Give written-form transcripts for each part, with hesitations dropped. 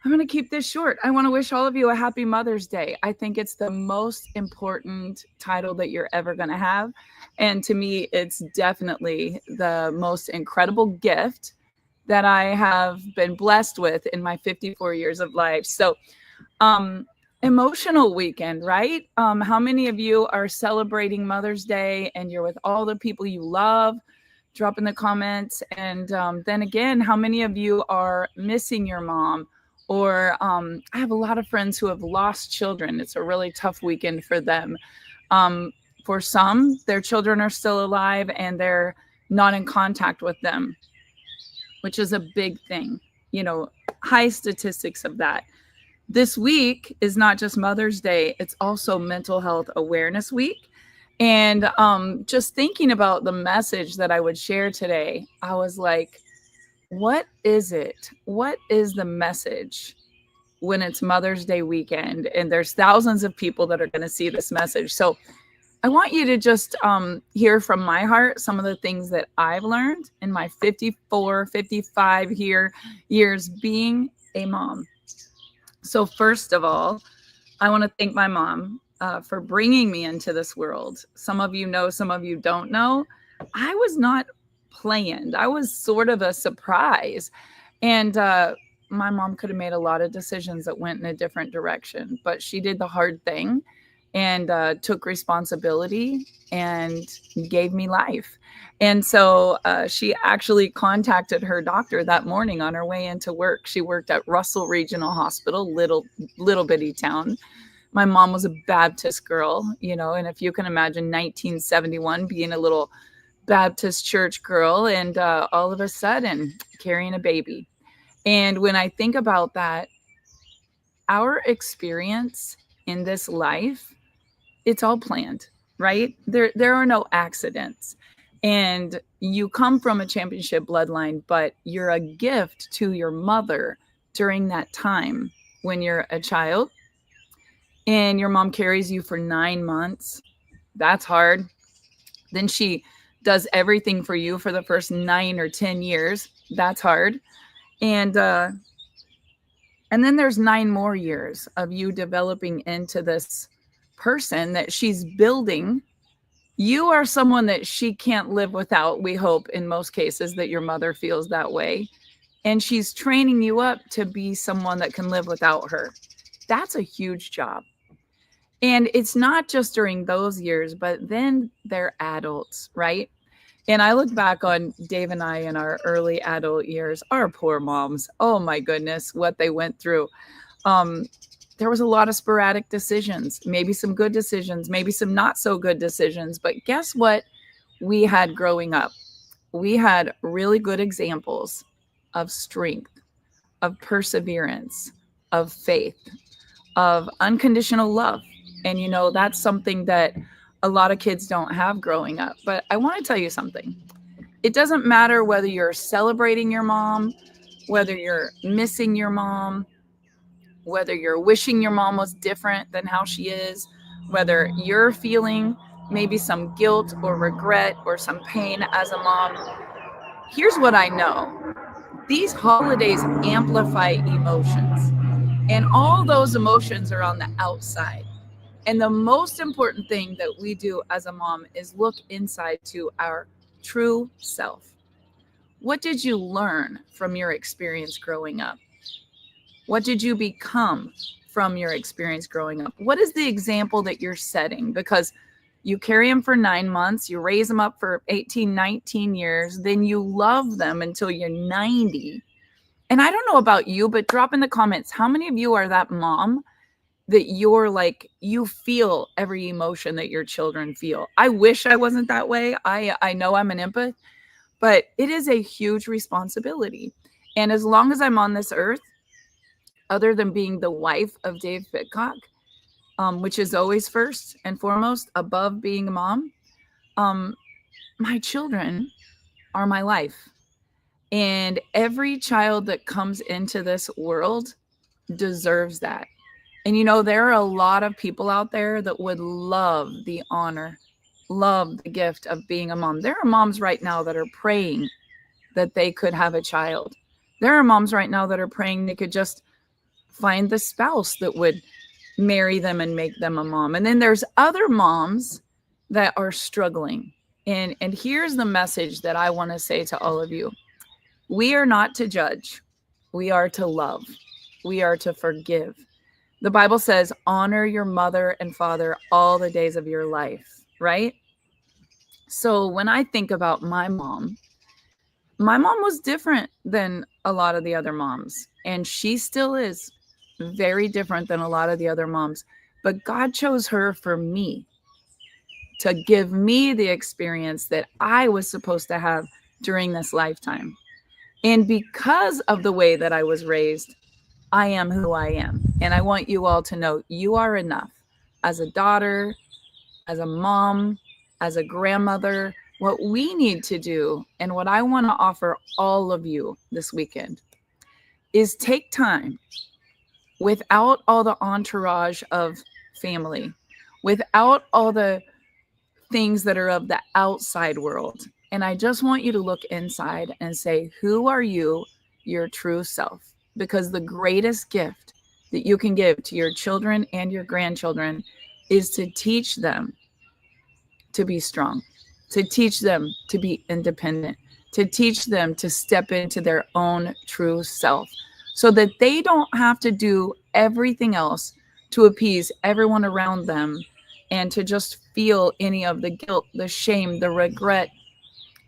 I'm going to keep this short. I want to wish all of you a happy Mother's Day. I think it's the most important title that you're ever going to have. And to me, it's definitely the most incredible gift that I have been blessed with in my 54 years of life. So, um, emotional weekend, right? How many of you are celebrating Mother's Day and you're with all the people you love? Drop in the comments. And then again, how many of you are missing your mom? Or I have a lot of friends who have lost children. It's a really tough weekend for them. Um, for some, their children are still alive and they're not in contact with them, which is a big thing. You know, high statistics of that. This week is not just Mother's Day, it's also Mental Health Awareness Week. And just thinking about the message that I would share today, I was like, what is it? What is the message when it's Mother's Day weekend? And there's thousands of people that are going to see this message. So I want you to just hear from my heart some of the things that I've learned in my 54, 55 years being a mom. So, first of all, I want to thank my mom for bringing me into this world. Some of you know, some of you don't know. I was not planned, I was sort of a surprise. And my mom could have made a lot of decisions that went in a different direction, but she did the hard thing and took responsibility and gave me life. And so she actually contacted her doctor that morning on her way into work. She worked at Russell Regional Hospital, little bitty town. My mom was a Baptist girl, you know, and if you can imagine 1971 being a little Baptist church girl and all of a sudden carrying a baby. And when I think about that, our experience in this life, it's all planned, right? There are no accidents. And you come from a championship bloodline, but you're a gift to your mother during that time when you're a child and your mom carries you for 9 months. That's hard. Then she does everything for you for the first 9 or 10 years. That's hard. And and then there's 9 more years of you developing into this person that she's building. You are someone that she can't live without. We hope in most cases that your mother feels that way. And she's training you up to be someone that can live without her. That's a huge job. And it's not just during those years, but then they're adults, right? And I look back on Dave and I in our early adult years, our poor moms. Oh my goodness, what they went through. Um, there was a lot of sporadic decisions, maybe some good decisions, maybe some not so good decisions. But guess what we had growing up? We had really good examples of strength, of perseverance, of faith, of unconditional love. And you know, that's something that a lot of kids don't have growing up. But I want to tell you something. It doesn't matter whether you're celebrating your mom, whether you're missing your mom, whether you're wishing your mom was different than how she is, whether you're feeling maybe some guilt or regret or some pain as a mom. Here's what I know: these holidays amplify emotions, and all those emotions are on the outside. And the most important thing that we do as a mom is look inside to our true self. What did you learn from your experience growing up? What did you become from your experience growing up? What is the example that you're setting? Because you carry them for 9 months, you raise them up for 18, 19 years, then you love them until you're 90. And I don't know about you, but drop in the comments, how many of you are that mom that you're like, you feel every emotion that your children feel? I wish I wasn't that way. I know I'm an empath, but it is a huge responsibility. And as long as I'm on this earth, other than being the wife of Dave Pitcock, which is always first and foremost above being a mom, um, my children are my life. And every child that comes into this world deserves that. And you know, there are a lot of people out there that would love the honor, love the gift of being a mom. There are moms right now that are praying that they could have a child. There are moms right now that are praying they could just find the spouse that would marry them and make them a mom. And then there's other moms that are struggling. And here's the message that I want to say to all of you. We are not to judge. We are to love. We are to forgive. The Bible says, honor your mother and father all the days of your life, right? So when I think about my mom was different than a lot of the other moms, and she still is very different than a lot of the other moms. But God chose her for me, to give me the experience that I was supposed to have during this lifetime. And because of the way that I was raised, I am who I am. And I want you all to know you are enough as a daughter, as a mom, as a grandmother. What we need to do, and what I want to offer all of you this weekend, is take time without all the entourage of family, without all the things that are of the outside world. And I just want you to look inside and say, who are you, your true self? Because the greatest gift that you can give to your children and your grandchildren is to teach them to be strong, to teach them to be independent, to teach them to step into their own true self so that they don't have to do everything else to appease everyone around them and to just feel any of the guilt, the shame, the regret,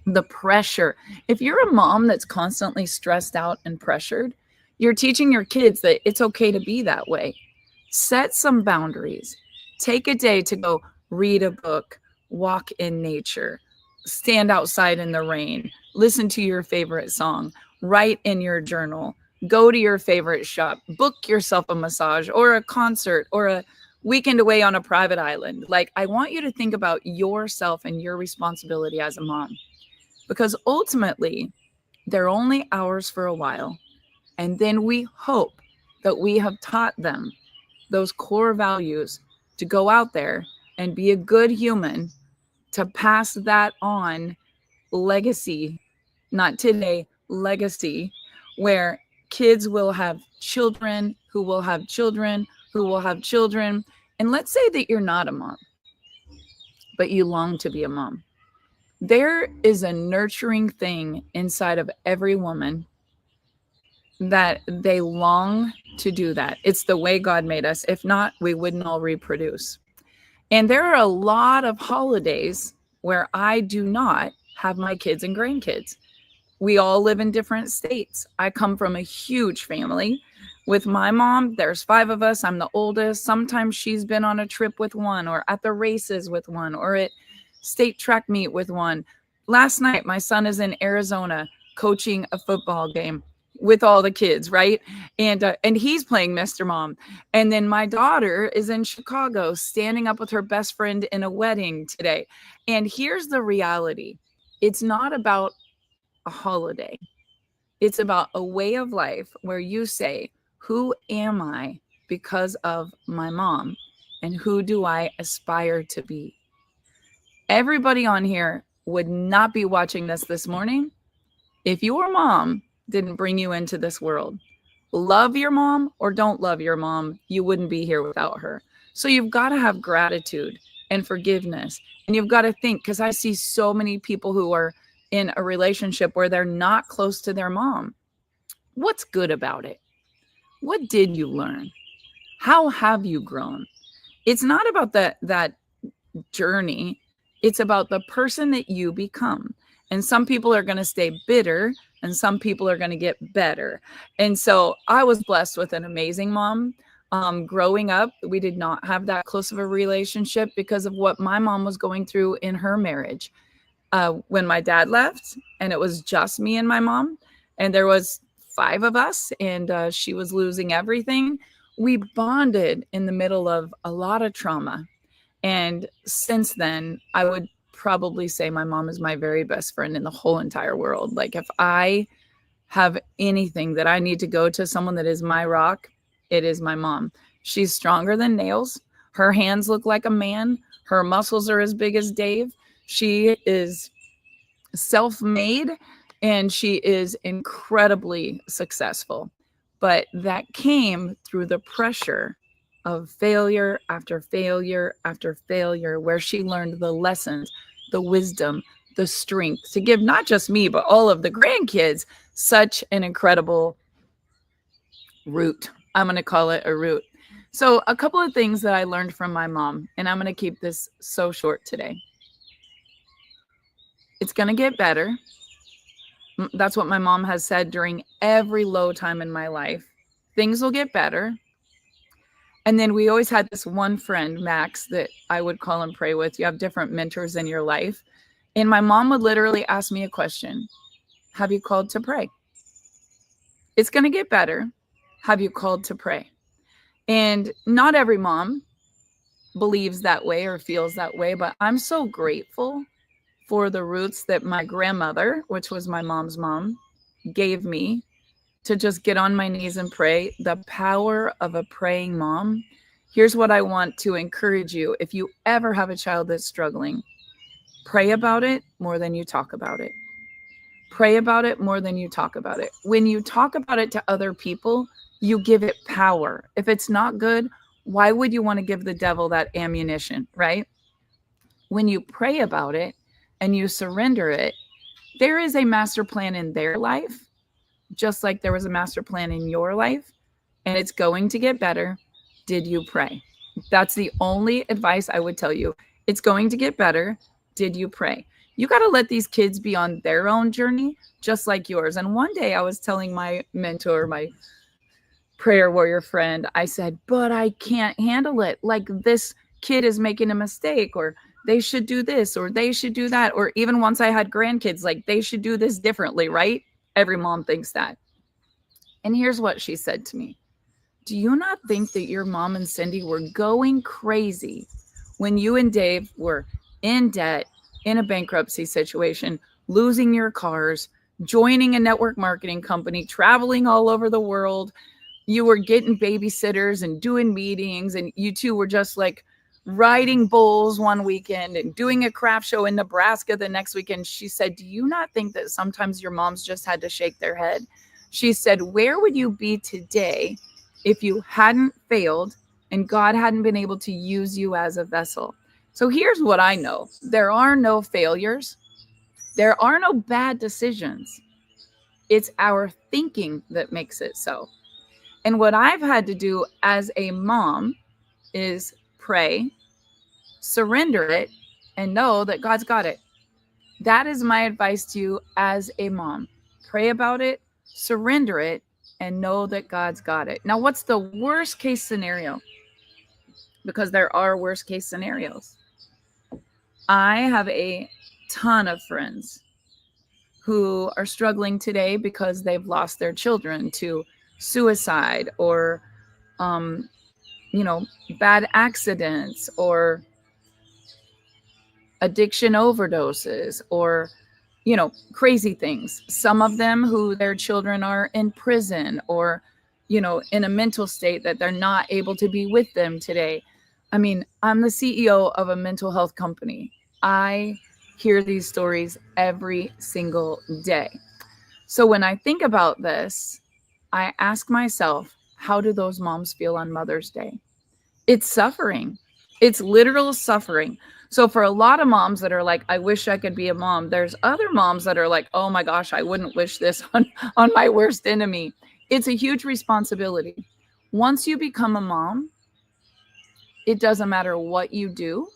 the pressure. If you're a mom that's constantly stressed out and pressured, you're teaching your kids that it's okay to be that way. Set some boundaries. Take a day to go read a book, walk in nature, stand outside in the rain, listen to your favorite song, write in your journal, go to your favorite shop, book yourself a massage or a concert or a weekend away on a private island. Like, I want you to think about yourself and your responsibility as a mom, because ultimately they're only ours for a while. And then we hope that we have taught them those core values to go out there and be a good human, to pass that on, legacy, not today, legacy, where kids will have children who will have children who will have children. And let's say that you're not a mom, but you long to be a mom. There is a nurturing thing inside of every woman that they long to do that. It's the way God made us. If not, we wouldn't all reproduce. And there are a lot of holidays where I do not have my kids and grandkids. We all live in different states. I come from a huge family. With my mom, there's 5 of us. I'm the oldest. Sometimes she's been on a trip with one, or at the races with one, or at state track meet with one. Last night, my son is in Arizona coaching a football game with all the kids, right? And he's playing Mr. Mom. And then my daughter is in Chicago standing up with her best friend in a wedding today. And here's the reality. It's not about a holiday. It's about a way of life where you say, who am I because of my mom? And who do I aspire to be? Everybody on here would not be watching this morning if your mom didn't bring you into this world. Love your mom or don't love your mom, you wouldn't be here without her. So you've got to have gratitude and forgiveness. And you've got to think, because I see so many people who are in a relationship where they're not close to their mom. What's good about it? What did you learn? How have you grown? It's not about that journey. It's about the person that you become. And some people are going to stay bitter and some people are going to get better. And so I was blessed with an amazing mom. Growing up, we did not have that close of a relationship because of what my mom was going through in her marriage. When my dad left and it was just me and my mom, and there was 5 of us, and she was losing everything, we bonded in the middle of a lot of trauma. And since then, I would probably say my mom is my very best friend in the whole entire world. Like, if I have anything that I need to go to someone that is my rock, it is my mom. She's stronger than nails. Her hands look like a man. Her muscles are as big as Dave. She is self-made and she is incredibly successful. But that came through the pressure of failure after failure after failure, where she learned the lessons, the wisdom, the strength to give not just me, but all of the grandkids such an incredible root. I'm going to call it a root. So, a couple of things that I learned from my mom, and I'm going to keep this so short today. It's going to get better. That's what my mom has said during every low time in my life. Things will get better. And then we always had this one friend, Max, that I would call and pray with. You have different mentors in your life. And my mom would literally ask me a question. Have you called to pray? It's going to get better. Have you called to pray? And not every mom believes that way or feels that way, but I'm so grateful for the roots that my grandmother, which was my mom's mom, gave me to just get on my knees and pray. The power of a praying mom. Here's what I want to encourage you. If you ever have a child that's struggling, pray about it more than you talk about it. Pray about it more than you talk about it. When you talk about it to other people, you give it power. If it's not good, why would you want to give the devil that ammunition, right? When you pray about it and you surrender it, there is a master plan in their life, just like there was a master plan in your life, and it's going to get better. Did you pray? That's the only advice I would tell you. It's going to get better. Did you pray? You got to let these kids be on their own journey, just like yours. And one day I was telling my mentor, my prayer warrior friend, I said, but I can't handle it. Like, this kid is making a mistake, or they should do this, or they should do that. Or even once I had grandkids, like, they should do this differently, right? Every mom thinks that. And here's what she said to me. Do you not think that your mom and Cindy were going crazy when you and Dave were in debt, in a bankruptcy situation, losing your cars, joining a network marketing company, traveling all over the world? You were getting babysitters and doing meetings, and you two were just like riding bulls one weekend and doing a craft show in Nebraska the next weekend. She said, do you not think that sometimes your moms just had to shake their head? She said, where would you be today if you hadn't failed and God hadn't been able to use you as a vessel? So here's what I know. There are no failures. There are no bad decisions. It's our thinking that makes it so. And what I've had to do as a mom is pray, surrender it, and know that God's got it. That is my advice to you as a mom. Pray about it, surrender it, and know that God's got it. Now, what's the worst case scenario? Because there are worst case scenarios. I have a ton of friends who are struggling today because they've lost their children to suicide or, bad accidents or addiction overdoses or, crazy things. Some of them who their children are in prison or, in a mental state that they're not able to be with them today. I mean, I'm the CEO of a mental health company. I hear these stories every single day. So when I think about this, I ask myself, how do those moms feel on Mother's Day? It's suffering. It's literal suffering. So for a lot of moms that are like, I wish I could be a mom, there's other moms that are like, oh my gosh, I wouldn't wish this on my worst enemy. It's a huge responsibility. Once you become a mom, it doesn't matter what you do.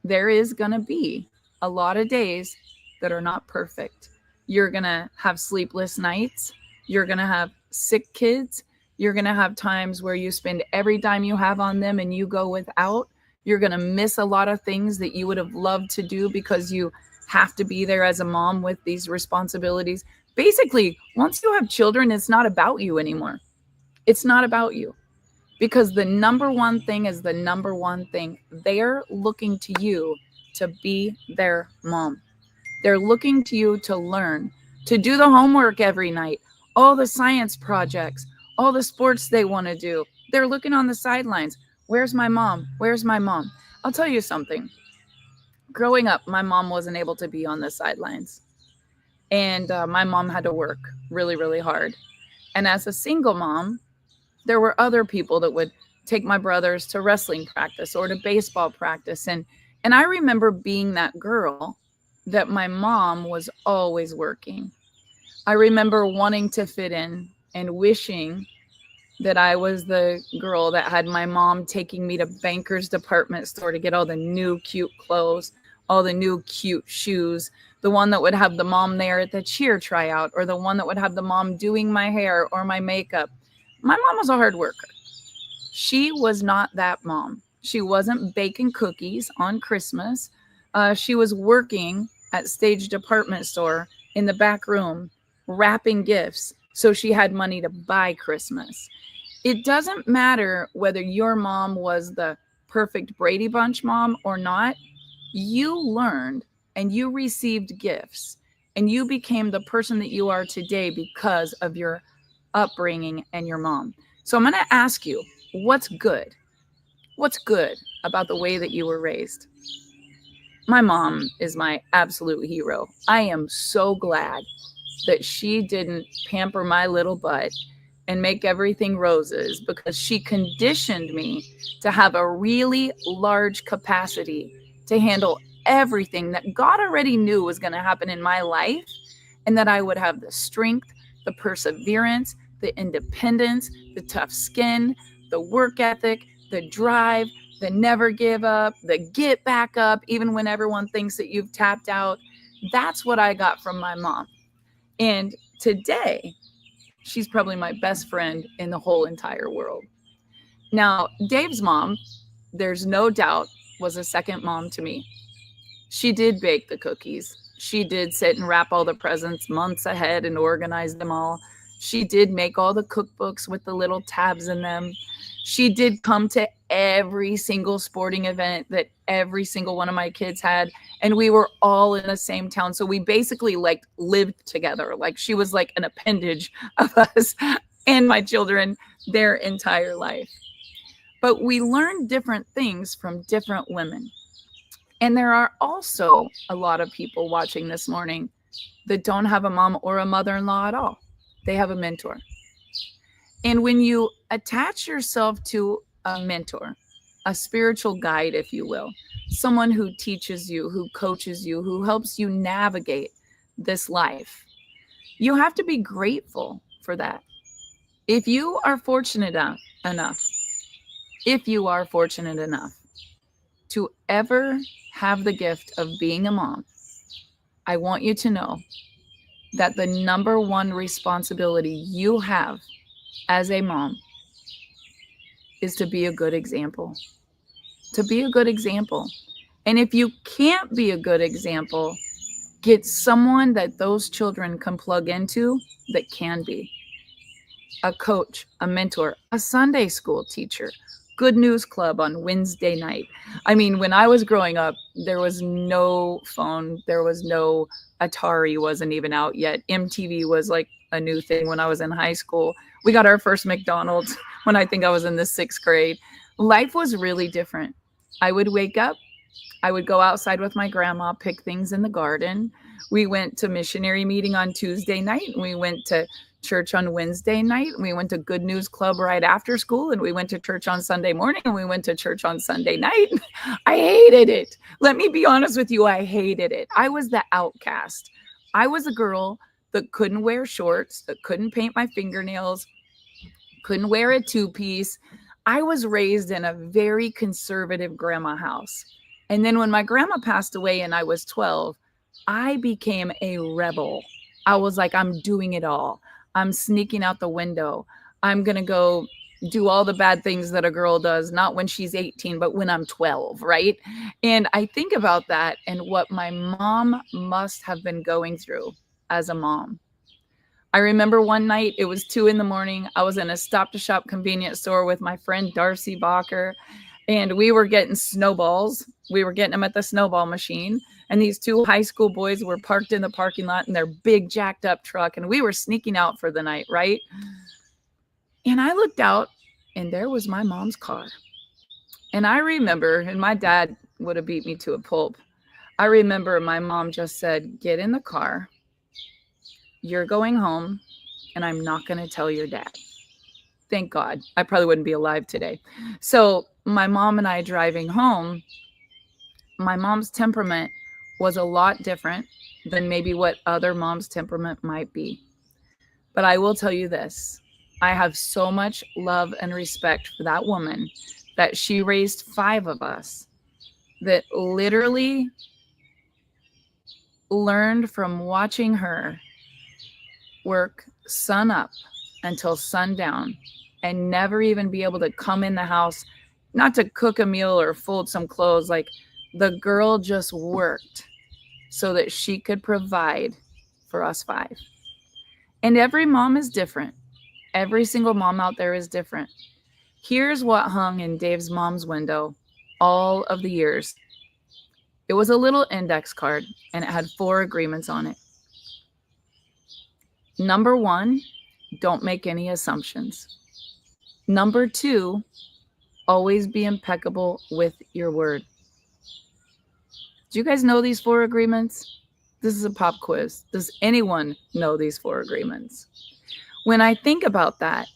There is going to be a lot of days that are not perfect. You're going to have sleepless nights. You're going to have sick kids. You're going to have times where you spend every dime you have on them and you go without. You're going to miss a lot of things that you would have loved to do because you have to be there as a mom with these responsibilities. Basically, once you have children, it's not about you anymore. It's not about you. Because the number one thing is the number one thing. They're looking to you to be their mom. They're looking to you to learn, to do the homework every night, all the science projects, all the sports they want to do. They're looking on the sidelines. Where's my mom? Where's my mom? I'll tell you something. Growing up, my mom wasn't able to be on the sidelines. And my mom had to work really, really hard. And as a single mom, there were other people that would take my brothers to wrestling practice or to baseball practice. And I remember being that girl that my mom was always working. I remember wanting to fit in and wishing that I was the girl that had my mom taking me to Banker's department store to get all the new cute clothes, all the new cute shoes, the one that would have the mom there at the cheer tryout, or the one that would have the mom doing my hair or my makeup. My mom was a hard worker. She was not that mom. She wasn't baking cookies on Christmas. She was working at Stage Department Store in the back room, wrapping gifts so she had money to buy Christmas. It doesn't matter whether your mom was the perfect Brady Bunch mom or not. You learned and you received gifts and you became the person that you are today because of your upbringing and your mom. So I'm going to ask you, what's good? What's good about the way that you were raised? My mom is my absolute hero. I am so glad that she didn't pamper my little butt and make everything roses, because she conditioned me to have a really large capacity to handle everything that God already knew was going to happen in my life, and that I would have the strength, the perseverance, the independence, the tough skin, the work ethic, the drive, the never give up, the get back up, even when everyone thinks that you've tapped out. That's what I got from my mom. And today, she's probably my best friend in the whole entire world. Now, Dave's mom, there's no doubt, was a second mom to me. She did bake the cookies. She did sit and wrap all the presents months ahead and organize them all. She did make all the cookbooks with the little tabs in them. She did come to every single sporting event that every single one of my kids had. And we were all in the same town. So we basically like lived together. Like she was like an appendage of us and my children their entire life. But we learned different things from different women. And there are also a lot of people watching this morning that don't have a mom or a mother-in-law at all. They have a mentor. And when you attach yourself to a mentor, a spiritual guide, if you will, someone who teaches you, who coaches you, who helps you navigate this life, you have to be grateful for that. If you are fortunate enough to ever have the gift of being a mom, I want you to know that the number one responsibility you have as a mom is to be a good example. To be a good example. And if you can't be a good example, get someone that those children can plug into that can be. A coach, a mentor, a Sunday school teacher, Good News Club on Wednesday night. I mean, when I was growing up, there was no phone. There was no Atari, wasn't even out yet. MTV was like a new thing when I was in high school. We got our first McDonald's when I think I was in the 6th grade. Life was really different. I would wake up. I would go outside with my grandma, pick things in the garden. We went to missionary meeting on Tuesday night. We went to church on Wednesday night. We went to Good News Club right after school, and we went to church on Sunday morning, and we went to church on Sunday night. I hated it. Let me be honest with you. I hated it. I was the outcast. I was a girl that couldn't wear shorts, that couldn't paint my fingernails, couldn't wear a two-piece. I was raised in a very conservative grandma house. And then when my grandma passed away and I was 12, I became a rebel. I was like, I'm doing it all. I'm sneaking out the window. I'm going to go do all the bad things that a girl does, not when she's 18, but when I'm 12, right? And I think about that and what my mom must have been going through as a mom. I remember one night, it was 2 a.m. I was in a Stop to Shop convenience store with my friend Darcy Bacher, and we were getting snowballs. We were getting them at the snowball machine. And these 2 high school boys were parked in the parking lot in their big jacked up truck. And we were sneaking out for the night, right? And I looked out and there was my mom's car. And I remember, and my dad would have beat me to a pulp. I remember my mom just said, get in the car. You're going home. and I'm not going to tell your dad. Thank God. I probably wouldn't be alive today. So, my mom and I driving home, my mom's temperament was a lot different than maybe what other moms' temperament might be. But I will tell you this, I have so much love and respect for that woman that she raised 5 of us that literally learned from watching her work sun up until sundown and never even be able to come in the house, not to cook a meal or fold some clothes. Like, the girl just worked so that she could provide for us 5. And every mom is different. Every single mom out there is different. Here's what hung in Dave's mom's window all of the years. It was a little index card, and it had 4 agreements on it. Number 1, don't make any assumptions. Number 2, always be impeccable with your word. Do you guys know these 4 agreements? This is a pop quiz. Does anyone know these 4 agreements? When I think about that,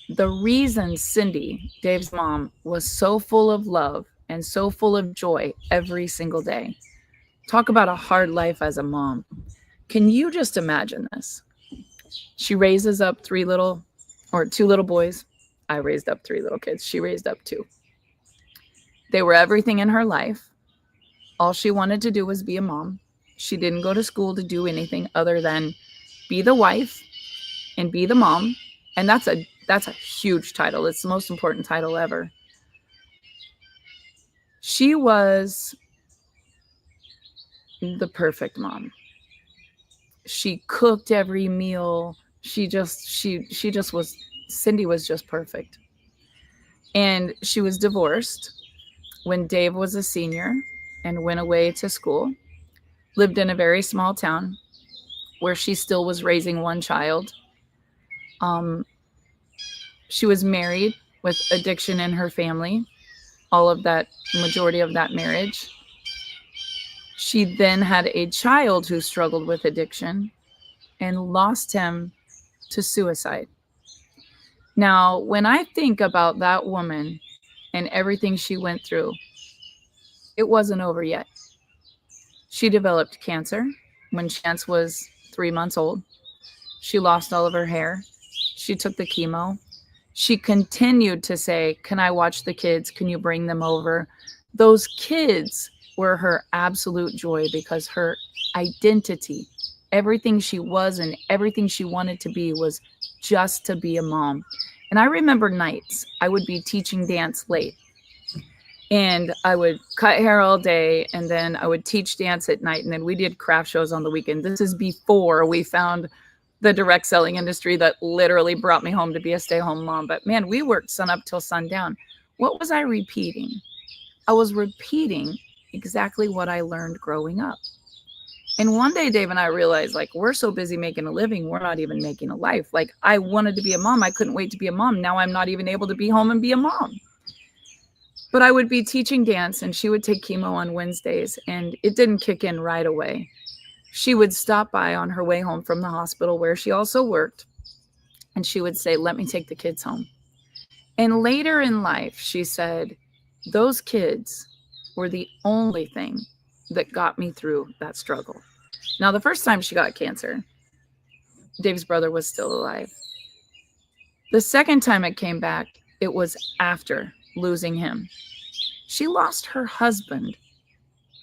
the reason Cindy, Dave's mom, was so full of love and so full of joy every single day. Talk about a hard life as a mom. Can you just imagine this? She raises up 2 little boys. I raised up 3 little kids. She raised up 2. They were everything in her life. All she wanted to do was be a mom. She didn't go to school to do anything other than be the wife and be the mom. And that's a huge title. It's the most important title ever. She was the perfect mom. She cooked every meal. Cindy was just perfect. And she was divorced when Dave was a senior and went away to school, lived in a very small town where she still was raising 1 child. She was married with addiction in her family, majority of that marriage. She then had a child who struggled with addiction and lost him to suicide. Now, when I think about that woman and everything she went through, it wasn't over yet. She developed cancer when Chance was 3 months old. She lost all of her hair. She took the chemo. She continued to say, "Can I watch the kids? Can you bring them over?" Those kids were her absolute joy because her identity, everything she was and everything she wanted to be, was just to be a mom. And I remember nights I would be teaching dance late, and I would cut hair all day, and then I would teach dance at night, and then we did craft shows on the weekend. This is before we found the direct selling industry that literally brought me home to be a stay-home mom. But man, we worked sun up till sundown. What was I repeating? I was repeating exactly what I learned growing up. And one day, Dave and I realized, like, we're so busy making a living, we're not even making a life. Like, I wanted to be a mom. I couldn't wait to be a mom. Now I'm not even able to be home and be a mom. But I would be teaching dance, and she would take chemo on Wednesdays, and it didn't kick in right away. She would stop by on her way home from the hospital where she also worked, and she would say, "Let me take the kids home." And later in life, she said, those kids were the only thing that got me through that struggle. Now, the first time she got cancer, Dave's brother was still alive. The second time it came back, it was after losing him. She lost her husband,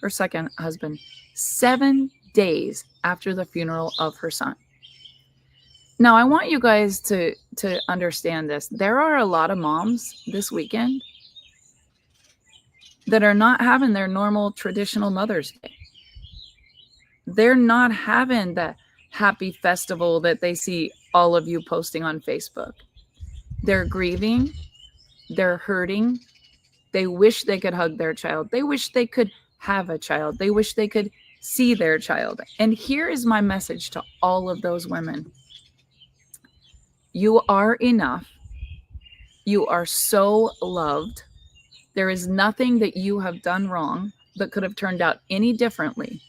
her second husband, 7 days after the funeral of her son. Now, I want you guys to understand this. There are a lot of moms this weekend that are not having their normal traditional Mother's Day. They're not having the happy festival that they see all of you posting on Facebook. They're grieving. They're hurting. They wish they could hug their child. They wish they could have a child. They wish they could see their child. And here is my message to all of those women. You are enough. You are so loved. There is nothing that you have done wrong that could have turned out any differently.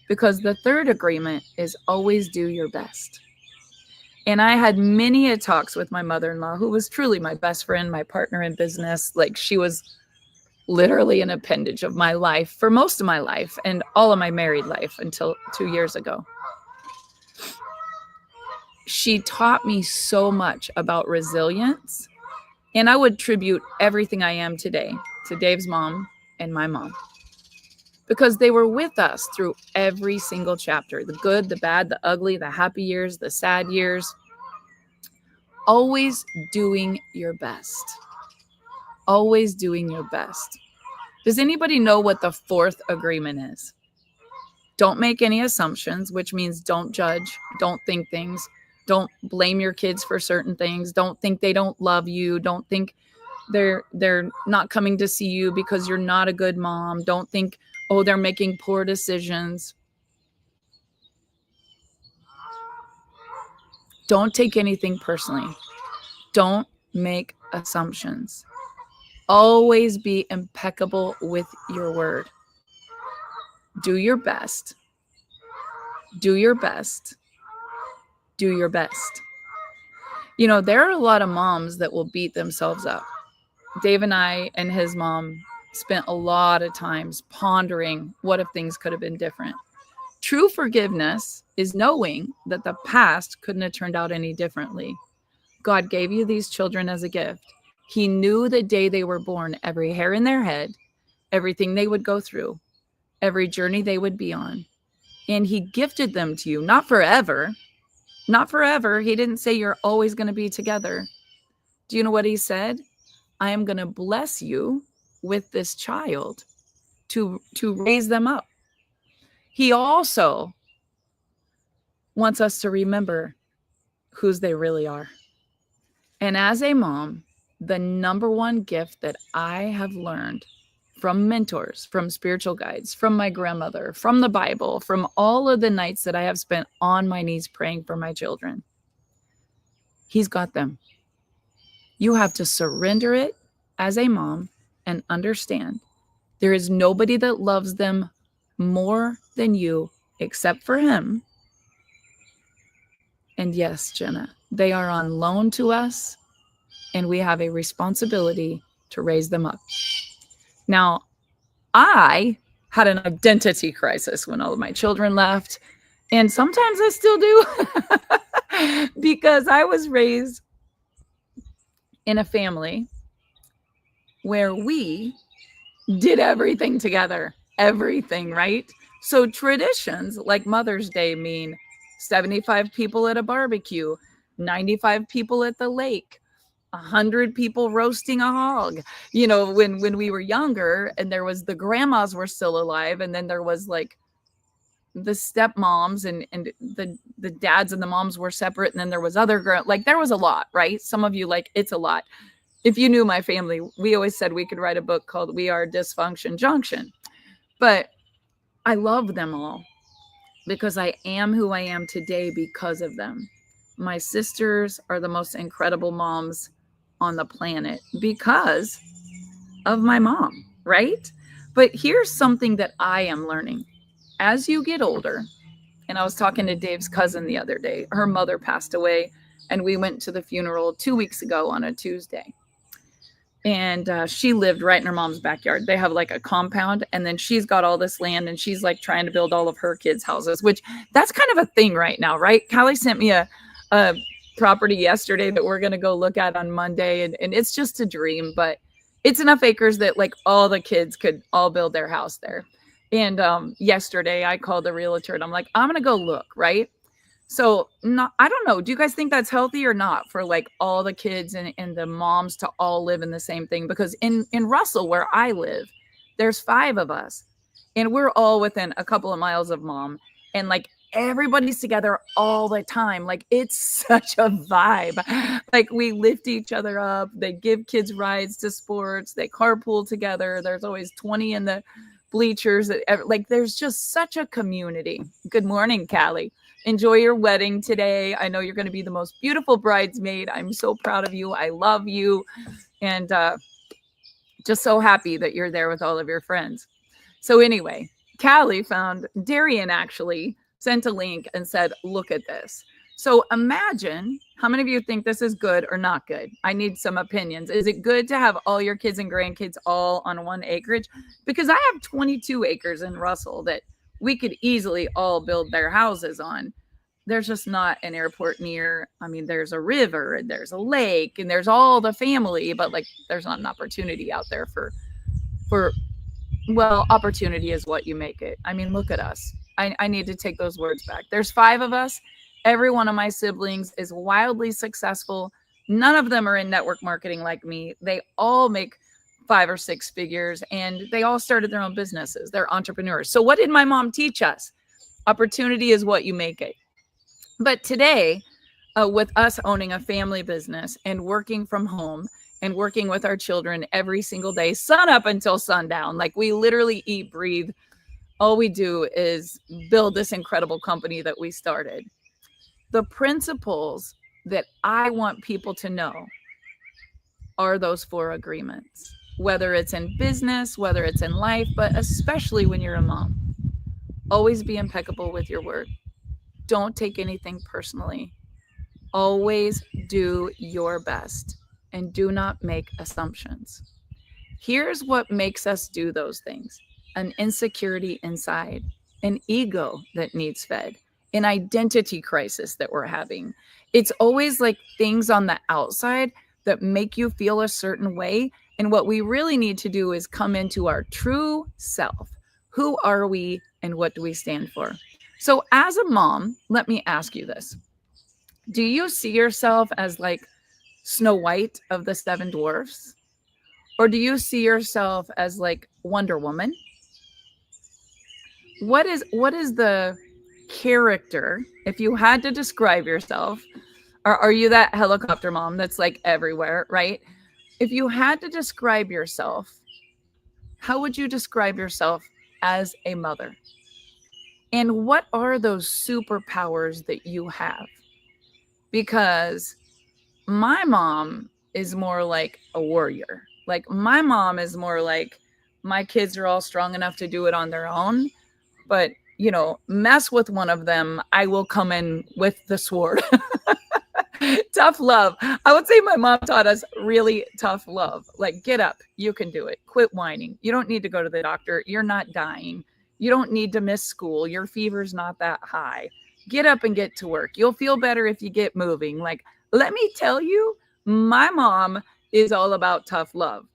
because the third agreement is always do your best. And I had many a talks with my mother-in-law, who was truly my best friend, my partner in business. Like, she was literally an appendage of my life for most of my life and all of my married life until 2 years ago. She taught me so much about resilience, and I would attribute everything I am today to Dave's mom and my mom, because they were with us through every single chapter, the good, the bad, the ugly, the happy years, the sad years. Always doing your best. Always doing your best. Does anybody know what the fourth agreement is? Don't make any assumptions, which means don't judge, don't think things, don't blame your kids for certain things, don't think they don't love you, don't think they're not coming to see you because you're not a good mom, don't think, oh, they're making poor decisions. Don't take anything personally. Don't make assumptions. Always be impeccable with your word. Do your best. Do your best. Do your best. You know, there are a lot of moms that will beat themselves up. Dave and I and his mom spent a lot of times pondering what if things could have been different. True forgiveness is knowing that the past couldn't have turned out any differently. God gave you these children as a gift. He knew the day they were born, every hair in their head, everything they would go through, every journey they would be on. And he gifted them to you, not forever. Not forever. He didn't say you're always going to be together. Do you know what he said? I am going to bless you with this child to raise them up. He also wants us to remember whose they really are. And as a mom, the number one gift that I have learned from mentors, from spiritual guides, from my grandmother, from the Bible, from all of the nights that I have spent on my knees praying for my children, he's got them. You have to surrender it as a mom and understand there is nobody that loves them more than you except for him. And yes, Jenna, they are on loan to us, and we have a responsibility to raise them up. Now, I had an identity crisis when all of my children left, and sometimes I still do, because I was raised in a family where we did everything together, everything, right? So traditions like Mother's Day mean 75 people at a barbecue, 95 people at the lake, 100 people roasting a hog. You know, when we were younger, and there was the grandmas were still alive, and then there was like the stepmoms, and the dads and the moms were separate, and then there was other like there was a lot, right? Some of you like it's a lot. If you knew my family, we always said we could write a book called We Are Dysfunction Junction. But I love them all because I am who I am today because of them. My sisters are the most incredible moms on the planet because of my mom, right? But here's something that I am learning. As you get older, and I was talking to Dave's cousin the other day, her mother passed away, and we went to the funeral 2 weeks ago on a Tuesday. And she lived right in her mom's backyard. They have like a compound, and then she's got all this land, and she's like trying to build all of her kids' houses, which that's kind of a thing right now, right? Callie sent me a property yesterday that we're going to go look at on Monday, and it's just a dream, but it's enough acres that like all the kids could all build their house there. And yesterday I called the realtor, and I'm like, I'm going to go look, right? So I don't know. Do you guys think that's healthy or not for like all the kids and the moms to all live in the same thing? Because in Russell, where I live, there's 5 of us, and we're all within a couple of miles of mom, and like everybody's together all the time. Like it's such a vibe. Like we lift each other up. They give kids rides to sports. They carpool together. There's always 20 in the bleachers. Like there's just such a community. Good morning, Callie. Enjoy your wedding today. I know you're going to be the most beautiful bridesmaid. I'm so proud of you. I love you. And just so happy that you're there with all of your friends. So anyway, Callie found, Darian actually sent a link and said, look at this. So imagine, how many of you think this is good or not good? I need some opinions. Is it good to have all your kids and grandkids all on one acreage? Because I have 22 acres in Russell that we could easily all build their houses on. There's just not an airport near. I mean, there's a river and there's a lake and there's all the family, but like there's not an opportunity out there for well, opportunity is what you make it. I mean, look at us. I need to take those words back. There's 5 of us. Every one of my siblings is wildly successful. None of them are in network marketing like me. They all make 5 or 6 figures and they all started their own businesses. They're entrepreneurs. So what did my mom teach us? Opportunity is what you make it. But today, with us owning a family business and working from home and working with our children every single day, sun up until sundown, like we literally eat, breathe. All we do is build this incredible company that we started. The principles that I want people to know are those 4 agreements, whether it's in business, whether it's in life, but especially when you're a mom. Always be impeccable with your word. Don't take anything personally. Always do your best and do not make assumptions. Here's what makes us do those things: an insecurity inside, an ego that needs fed, an identity crisis that we're having. It's always like things on the outside that make you feel a certain way. And what we really need to do is come into our true self. Who are we and what do we stand for? So as a mom, let me ask you this. Do you see yourself as like Snow White of the 7 dwarfs? Or do you see yourself as like Wonder Woman? What is the character, if you had to describe yourself? Are you that helicopter mom that's like everywhere, right? If you had to describe yourself, how would you describe yourself as a mother? And what are those superpowers that you have? Because my mom is more like a warrior. Like my mom is more like, my kids are all strong enough to do it on their own, but you know, mess with one of them, I will come in with the sword. Tough love. I would say my mom taught us really tough love. Like, get up, you can do it. Quit whining. You don't need to go to the doctor. You're not dying. You don't need to miss school. Your fever's not that high. Get up and get to work. You'll feel better if you get moving. Like, let me tell you, my mom is all about tough love.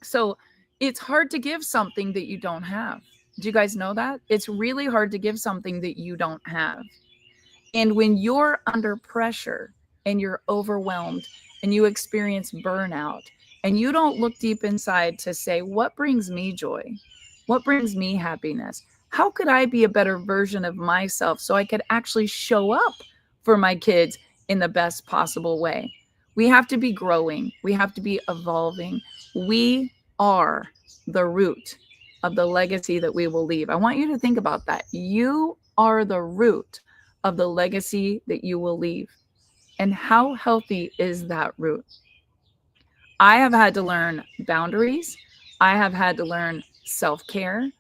So it's hard to give something that you don't have. Do you guys know that? It's really hard to give something that you don't have. And when you're under pressure and you're overwhelmed and you experience burnout and you don't look deep inside to say, what brings me joy? What brings me happiness? How could I be a better version of myself so I could actually show up for my kids in the best possible way? We have to be growing. We have to be evolving. We are the root of the legacy that we will leave. I want you to think about that. You are the root of the legacy that you will leave. And how healthy is that root? I have had to learn boundaries. I have had to learn self-care.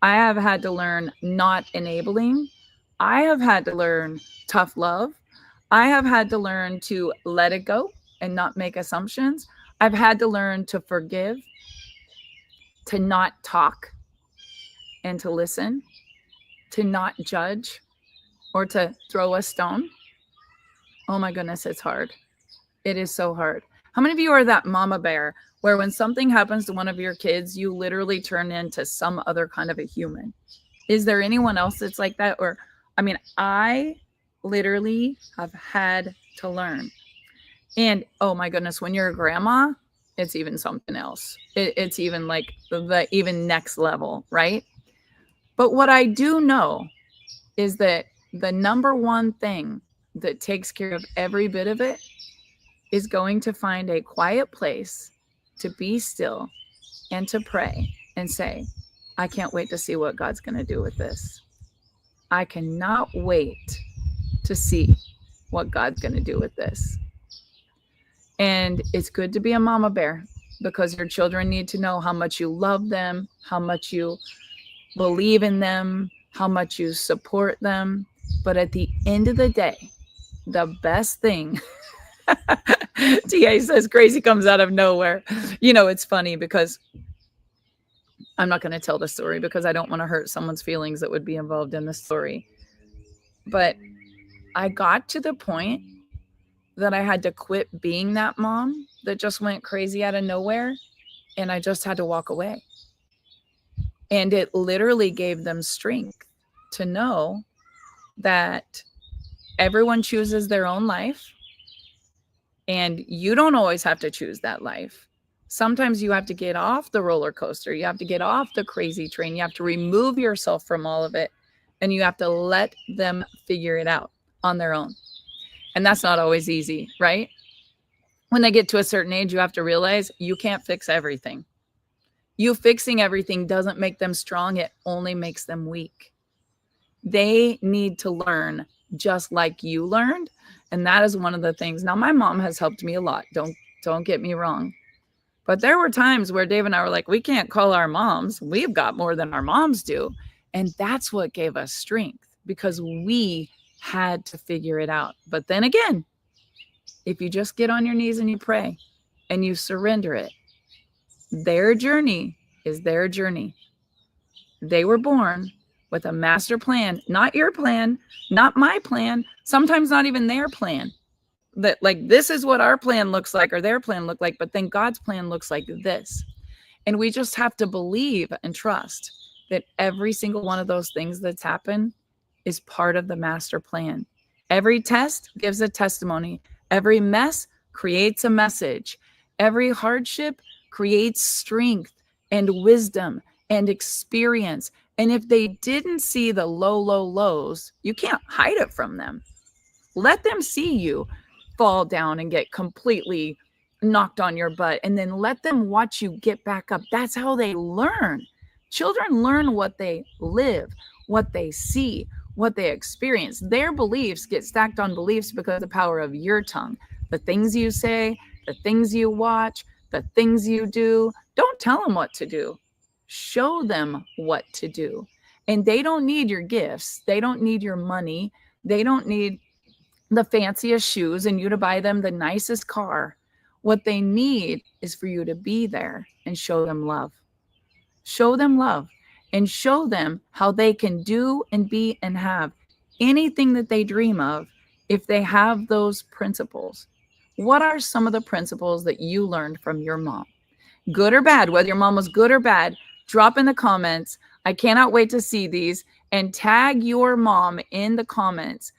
I have had to learn not enabling. I have had to learn tough love. I have had to learn to let it go and not make assumptions. I've had to learn to forgive, to not talk and to listen, to not judge or to throw a stone. Oh my goodness, it's hard. It is so hard. How many of you are that mama bear where when something happens to one of your kids, you literally turn into some other kind of a human? Is there anyone else that's like that? Or, I mean, I literally have had to learn. And oh my goodness, when you're a grandma, it's even something else. It's even like the even next level, right? But what I do know is that the number one thing that takes care of every bit of it is going to find a quiet place to be still and to pray and say, I can't wait to see what God's going to do with this. I cannot wait to see what God's going to do with this. And it's good to be a mama bear because your children need to know how much you love them, how much you believe in them, how much you support them. But at the end of the day, the best thing, TA says crazy comes out of nowhere. You know, it's funny because I'm not going to tell the story because I don't want to hurt someone's feelings that would be involved in the story. But I got to the point that I had to quit being that mom that just went crazy out of nowhere. And I just had to walk away. And it literally gave them strength to know that everyone chooses their own life. And you don't always have to choose that life. Sometimes you have to get off the roller coaster. You have to get off the crazy train. You have to remove yourself from all of it. And you have to let them figure it out on their own. And that's not always easy, right? When they get to a certain age, you have to realize you can't fix everything. You fixing everything doesn't make them strong. It only makes them weak. They need to learn just like you learned. And that is one of the things. Now, my mom has helped me a lot. Don't get me wrong. But there were times where Dave and I were like, we can't call our moms. We've got more than our moms do. And that's what gave us strength because we had to figure it out. But then again, if you just get on your knees and you pray and you surrender it, their journey is their journey. They were born with a master plan, not your plan, not my plan, sometimes not even their plan. That like, this is what our plan looks like or their plan look like, but then God's plan looks like this. And we just have to believe and trust that every single one of those things that's happened is part of the master plan. Every test gives a testimony. Every mess creates a message. Every hardship creates strength and wisdom and experience. And if they didn't see the low lows, you can't hide it from them. Let them see you fall down and get completely knocked on your butt, and then let them watch you get back up. That's how they learn. Children learn what they live, what they see, what they experience. Their beliefs get stacked on beliefs because of the power of your tongue. The things you say, the things you watch, the things you do. Don't tell them what to do. Show them what to do. And they don't need your gifts. They don't need your money. They don't need the fanciest shoes and you to buy them the nicest car. What they need is for you to be there and show them love. Show them love and show them how they can do and be and have anything that they dream of if they have those principles. What are some of the principles that you learned from your mom? Good or bad, whether your mom was good or bad, drop in the comments. I cannot wait to see these, and tag your mom in the comments.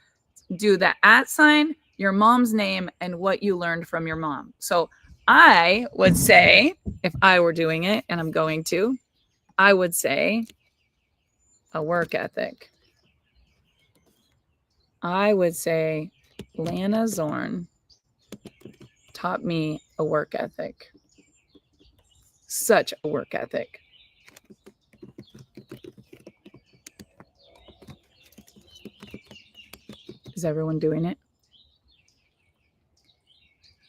Do the @, your mom's name, and what you learned from your mom. So I would say, if I were doing it, and I'm going to, I would say a work ethic. I would say Lana Zorn taught me a work ethic. Such a work ethic. Is everyone doing it?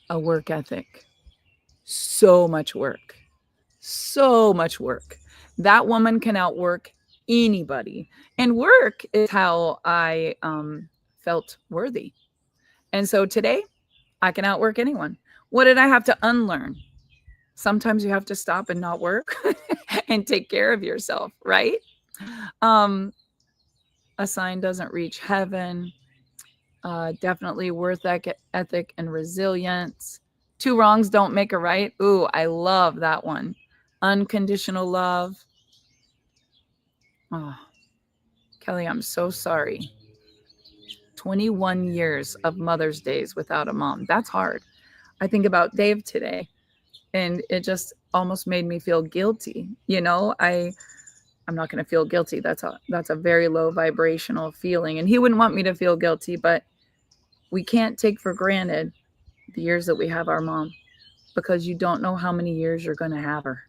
A work ethic. So much work. So much work. That woman can outwork anybody. And work is how I felt worthy. And so today, I can outwork anyone. What did I have to unlearn? Sometimes you have to stop and not work and take care of yourself, right? A sign doesn't reach heaven. Definitely worth ethic and resilience. 2 wrongs don't make a right. Ooh, I love that one. Unconditional love. Oh, Kelly, I'm so sorry. 21 years of Mother's Days without a mom. That's hard. I think about Dave today, and it just almost made me feel guilty. You know, I'm not going to feel guilty. That's a very low vibrational feeling, and he wouldn't want me to feel guilty, but we can't take for granted the years that we have our mom, because you don't know how many years you're going to have her.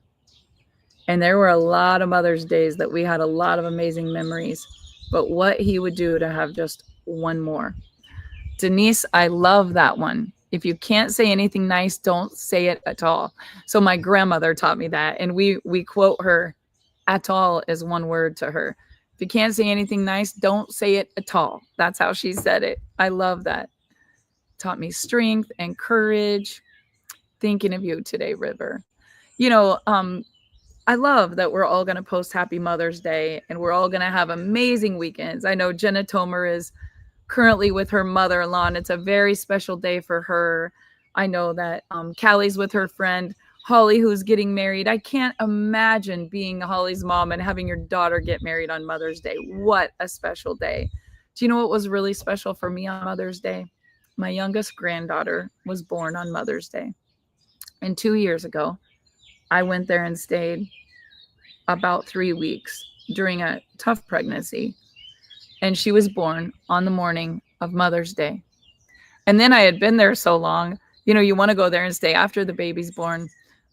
And there were a lot of Mother's Days that we had a lot of amazing memories, but what he would do to have just one more. Denise, I love that one. If you can't say anything nice, don't say it at all. So my grandmother taught me that, and we quote her At all is one word to her. If you can't say anything nice, don't say it at all. That's how she said it. I love that. Taught me strength and courage. Thinking of you today, River. You know, I love that we're all going to post Happy Mother's Day and we're all going to have amazing weekends. I know Jenna Tomer is currently with her mother-in-law, and it's a very special day for her. I know that Callie's with her friend Holly, who's getting married. I can't imagine being Holly's mom and having your daughter get married on Mother's Day. What a special day. Do you know what was really special for me on Mother's Day? My youngest granddaughter was born on Mother's Day. And 2 years ago, I went there and stayed about 3 weeks during a tough pregnancy. And she was born on the morning of Mother's Day. And then I had been there so long, you know, you want to go there and stay after the baby's born.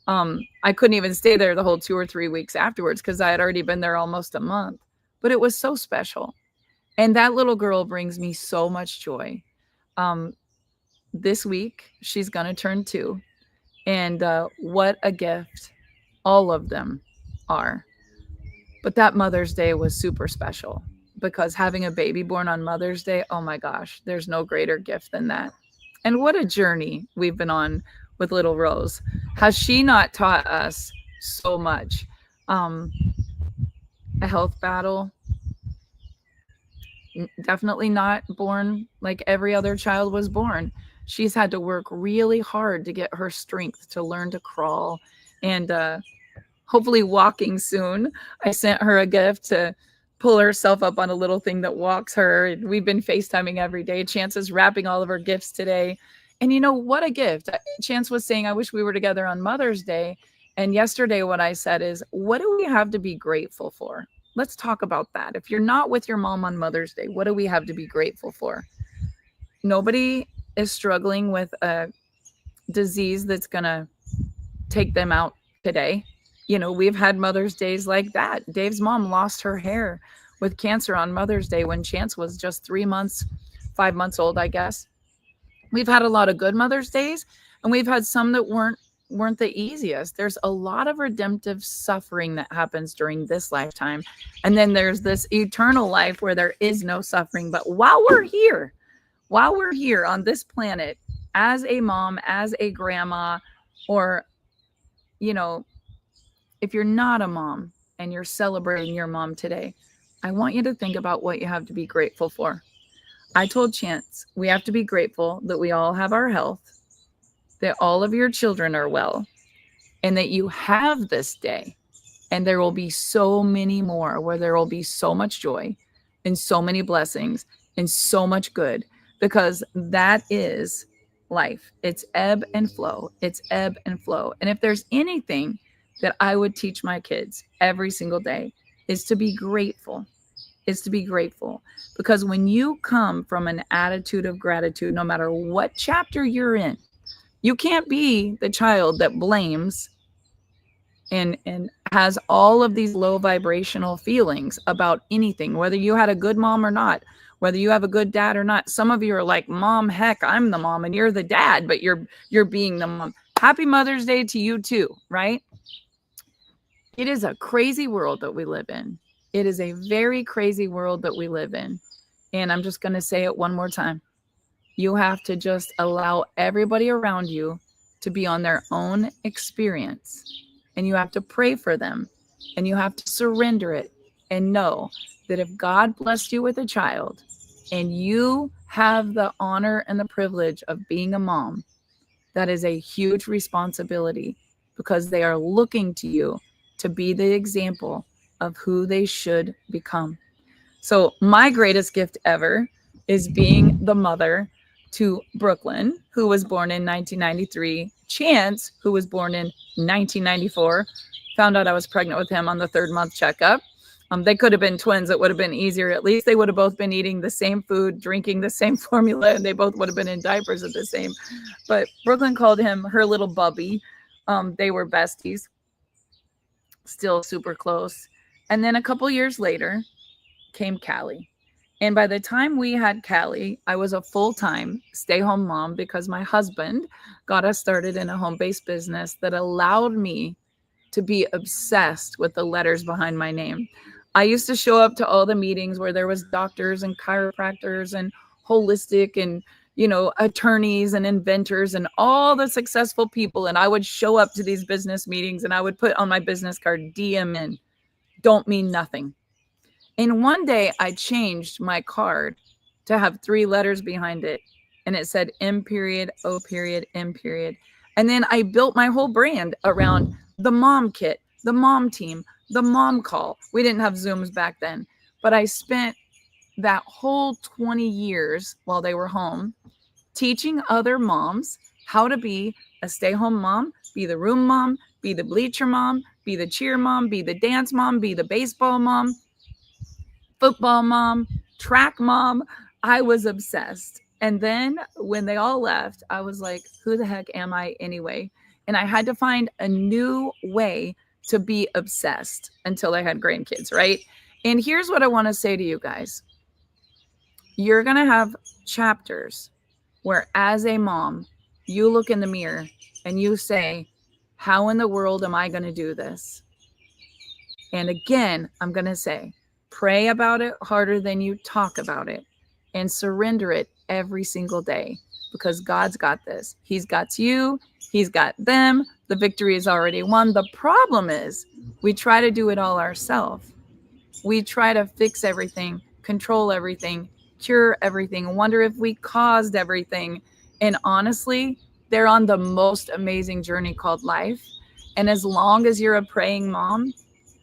I couldn't even stay there the whole 2 or 3 weeks afterwards because I had already been there almost a month. But it was so special. And that little girl brings me so much joy. This week, she's going to turn 2. And what a gift all of them are. But that Mother's Day was super special because having a baby born on Mother's Day, oh my gosh, there's no greater gift than that. And what a journey we've been on with little Rose. Has she not taught us so much? A health battle, definitely not born like every other child was born. She's had to work really hard to get her strength to learn to crawl and hopefully walking soon. I sent her a gift to pull herself up on a little thing that walks her. We've been FaceTiming every day. Chance is wrapping all of her gifts today. And you know, what a gift. Chance was saying, I wish we were together on Mother's Day. And yesterday, what I said is, what do we have to be grateful for? Let's talk about that. If you're not with your mom on Mother's Day, what do we have to be grateful for? Nobody is struggling with a disease that's going to take them out today. You know, we've had Mother's Days like that. Dave's mom lost her hair with cancer on Mother's Day when Chance was just 3 months, 5 months old, I guess. We've had a lot of good Mother's Days, and we've had some that weren't the easiest. There's a lot of redemptive suffering that happens during this lifetime. And then there's this eternal life where there is no suffering. But while we're here on this planet, as a mom, as a grandma, or, you know, if you're not a mom and you're celebrating your mom today, I want you to think about what you have to be grateful for. I told Chance we have to be grateful that we all have our health, that all of your children are well, and that you have this day. And there will be so many more where there will be so much joy and so many blessings and so much good, because that is life. It's ebb and flow. It's ebb and flow. And if there's anything that I would teach my kids every single day, is to be grateful. Is to be grateful. Because when you come from an attitude of gratitude, no matter what chapter you're in, you can't be the child that blames and has all of these low vibrational feelings about anything, whether you had a good mom or not, whether you have a good dad or not. Some of you are like, Mom, heck, I'm the mom and you're the dad, but you're being the mom. Happy Mother's Day to you too, right? It is a crazy world that we live in. It is a very crazy world that we live in. And I'm just going to say it one more time. You have to just allow everybody around you to be on their own experience. And you have to pray for them. And you have to surrender it and know that if God blessed you with a child and you have the honor and the privilege of being a mom, that is a huge responsibility, because they are looking to you to be the example of who they should become. So my greatest gift ever is being the mother to Brooklyn, who was born in 1993, Chance, who was born in 1994, found out I was pregnant with him on the 3rd month checkup. They could have been twins. It would have been easier. At least they would have both been eating the same food, drinking the same formula, and they both would have been in diapers at the same. But Brooklyn called him her little bubby. They were besties, still super close. And then a couple years later came Callie. And by the time we had Callie, I was a full-time stay-home mom because my husband got us started in a home-based business that allowed me to be obsessed with the letters behind my name. I used to show up to all the meetings where there was doctors and chiropractors and holistic and, attorneys and inventors and all the successful people. And I would show up to these business meetings and I would put on my business card, DMN, don't mean nothing. And one day I changed my card to have 3 letters behind it. And it said M period, O period, M period. And then I built my whole brand around the mom kit, the mom team, the mom call. We didn't have Zooms back then, but I spent that whole 20 years while they were home teaching other moms how to be a stay-home mom, be the room mom, be the bleacher mom, be the cheer mom, be the dance mom, be the baseball mom, football mom, track mom. I was obsessed. And then when they all left, I was like, who the heck am I anyway? And I had to find a new way to be obsessed until I had grandkids, right? And here's what I want to say to you guys. You're going to have chapters where as a mom, you look in the mirror and you say, how in the world am I going to do this? And again, I'm going to say, pray about it harder than you talk about it and surrender it every single day because God's got this. He's got you. He's got them. The victory is already won. The problem is we try to do it all ourselves. We try to fix everything, control everything, cure everything, wonder if we caused everything. And honestly, they're on the most amazing journey called life. And as long as you're a praying mom,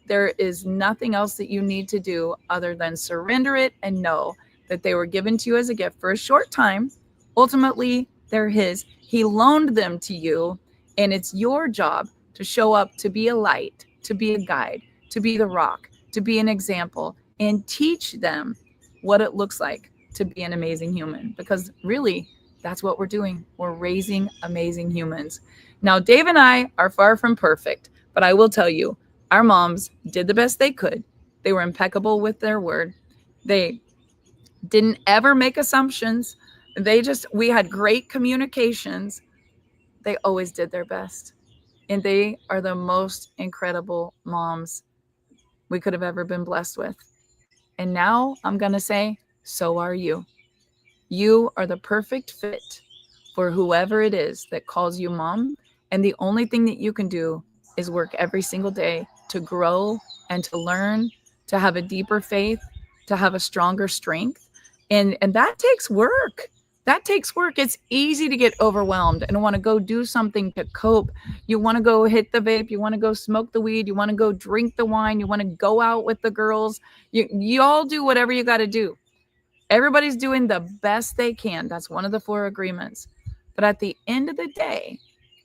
there is nothing else that you need to do other than surrender it and know that they were given to you as a gift for a short time. Ultimately, they're His. He loaned them to you, and it's your job to show up, to be a light, to be a guide, to be the rock, to be an example, and teach them what it looks like to be an amazing human. Because really, that's what we're doing. We're raising amazing humans. Now, Dave and I are far from perfect, but I will tell you, our moms did the best they could. They were impeccable with their word. They didn't ever make assumptions. We had great communications. They always did their best. And they are the most incredible moms we could have ever been blessed with. And now I'm going to say, so are you. You are the perfect fit for whoever it is that calls you mom. And the only thing that you can do is work every single day to grow and to learn, to have a deeper faith, to have a stronger strength. And that takes work. That takes work. It's easy to get overwhelmed and want to go do something to cope. You want to go hit the vape. You want to go smoke the weed. You want to go drink the wine. You want to go out with the girls. You all do whatever you got to do. Everybody's doing the best they can. That's one of the 4 agreements. But at the end of the day,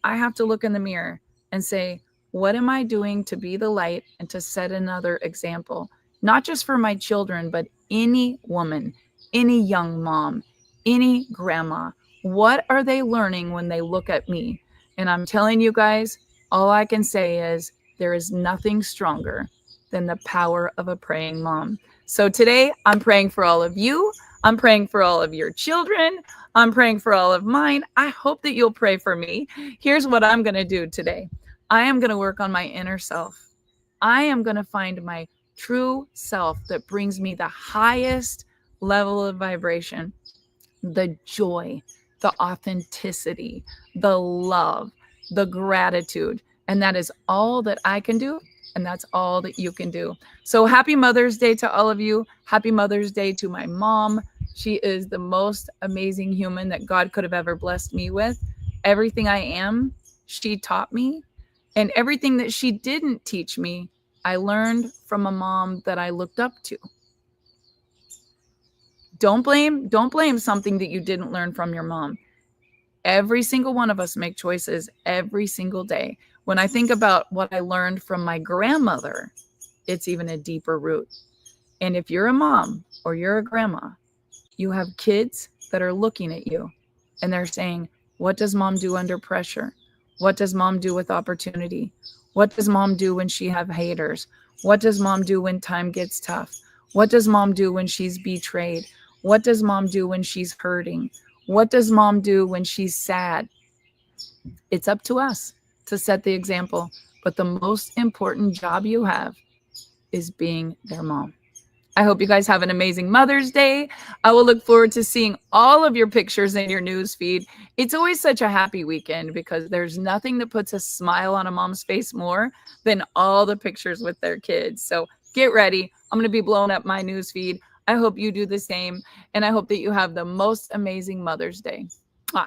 I have to look in the mirror and say, what am I doing to be the light and to set another example? Not just for my children, but any woman, any young mom, any grandma. What are they learning when they look at me? And I'm telling you guys, all I can say is there is nothing stronger than the power of a praying mom. So today I'm praying for all of you. I'm praying for all of your children. I'm praying for all of mine. I hope that you'll pray for me. Here's what I'm going to do today. I am going to work on my inner self. I am going to find my true self that brings me the highest level of vibration, the joy, the authenticity, the love, the gratitude. And that is all that I can do. And that's all that you can do. So happy Mother's Day to all of you. Happy Mother's Day to my mom. She is the most amazing human that God could have ever blessed me with. Everything I am, she taught me. And everything that she didn't teach me, I learned from a mom that I looked up to. Don't blame something that you didn't learn from your mom. Every single one of us make choices every single day. When I think about what I learned from my grandmother, it's even a deeper root. And if you're a mom or you're a grandma, you have kids that are looking at you and they're saying, what does mom do under pressure? What does mom do with opportunity? What does mom do when she have haters? What does mom do when time gets tough? What does mom do when she's betrayed? What does mom do when she's hurting? What does mom do when she's sad? It's up to us to set the example. but the most important job you have is being their mom. I hope you guys have an amazing Mother's Day. I will look forward to seeing all of your pictures in your news feed. It's always such a happy weekend because there's nothing that puts a smile on a mom's face more than all the pictures with their kids. So get ready. I'm going to be blowing up my news feed. I hope you do the same. And I hope that you have the most amazing Mother's Day. Mwah.